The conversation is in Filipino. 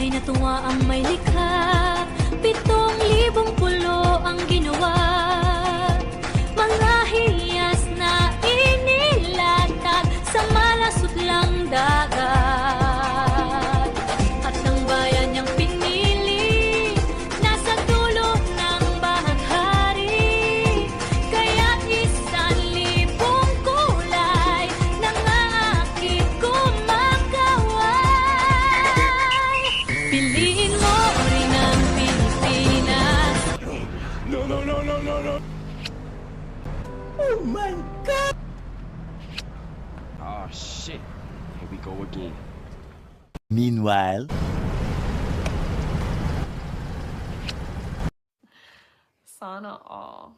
Tunay na tuwa ang may likha, 7,000 pulo ang ginawa. Mga hiyas na inilatag sa malasot lang dagat. At ang bayan niyang pinili, nasa dulo ng bahaghari. Kaya't 1,000 kulay nangangakit kumakaway. Piliin mo rin ang Pilipinas. No, no, no, no, no, no. Oh my God! Oh shit. Here we go again. Meanwhile, Sana all.